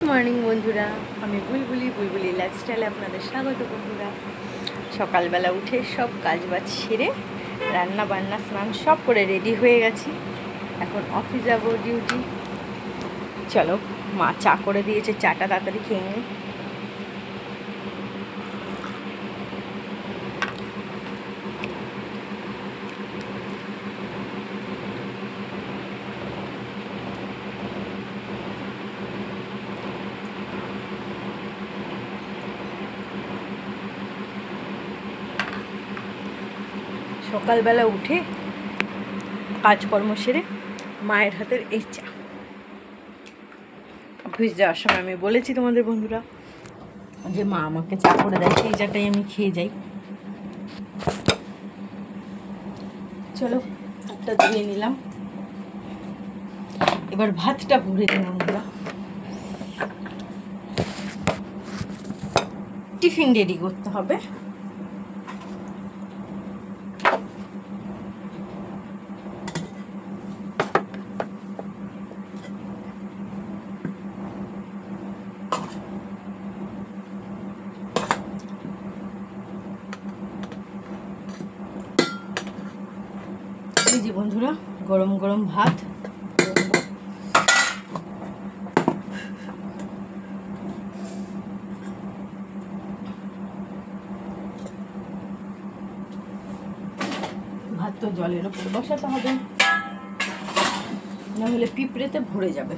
Morning বন্ধুরা, আমি বুলবুলি লাইফস্টাইলে আপনাদের স্বাগত। বন্ধুরা, সকালবেলা উঠে সব কাজবাজ সেরে রান্না বান্না স্নান সব করে রেডি হয়ে গেছি। এখন অফিস যাবো, ডিউটি। চলো, মা চা করে দিয়েছে, চাটা তাড়াতাড়ি খেয়ে নিই। সকালবেলা উঠে কাজকর্ম সেরে মায়ের হাতের এই চা। অফিস যাওয়ার সময় আমি বলেছি তোমাদের বন্ধুরা যে মা আমাকে চা করে দেয়, সেই চাটাই আমি খেয়ে যাই। চলো, ভাতটা ধুয়ে নিলাম, এবার ভাতটা ভরে দিই বন্ধুরা। টিফিন রেডি করতে হবে। এই যে বন্ধুরা, গরম গরম ভাত। ভাত তো জলের উপরে বসাতে হবে, নাহলে পিঁপড়েতে ভরে যাবে।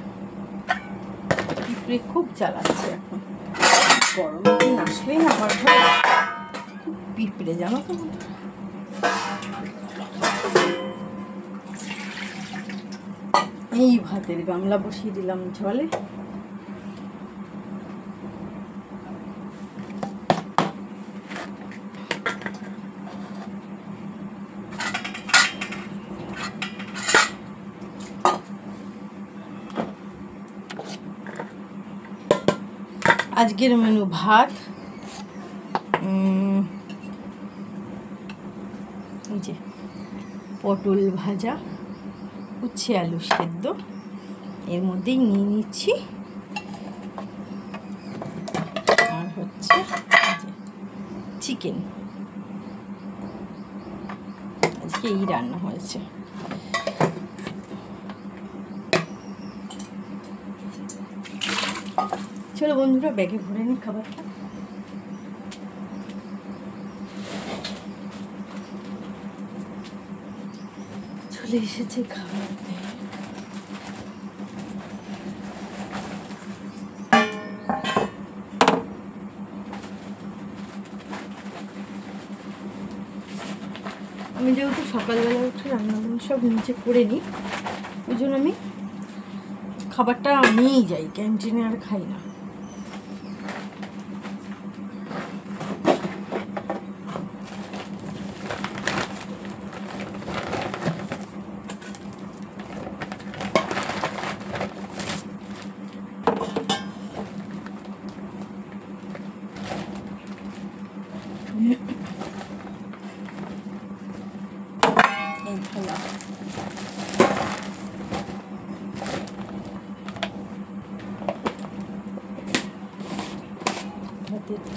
পিঁপড়ে খুব জ্বালাচ্ছে এখন, গরম দিন আসলেই না আমার ঘরে খুব পিঁপড়ে, জানো তো। এই ভাতের গামলা বসিয়ে দিলাম জলে। আজকের মেনু ভাত, এই যে পটল ভাজা, উচ্ছে আলু সেদ্ধ, এর মধ্যেই নিয়ে নিচ্ছি। আর হচ্ছে চিকেন, আজকে এই রান্না হয়েছে। চলো বন্ধুরা, ব্যাগে ভরে নিই খাবারটা। চলে এসেছে খাবার। আমি যেহেতু সকালবেলা উঠে রান্নাবান্না সব নিচে করে নিই, ওই জন্য আমি খাবারটা নিয়েই যাই, ক্যান্টিনে আর খাই না।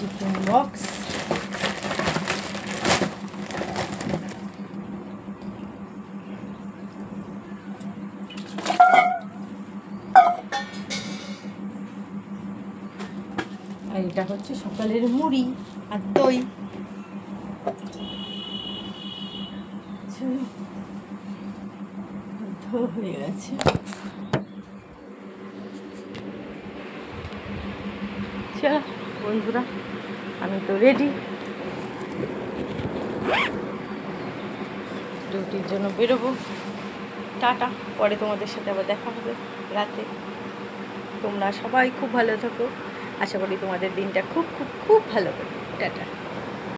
টিফিন বক্স, আর এটা হচ্ছে সকালের মুড়ি আর দই। হয়ে গেছে। চলো বন্ধুরা, আমি তো রেডি, ডিউটির জন্য বেরোবো। টাটা, পরে তোমাদের সাথে আবার দেখা হবে রাতে। তোমরা সবাই খুব ভালো থাকো, আশা করি তোমাদের দিনটা খুব খুব খুব ভালো হবে। টাটা।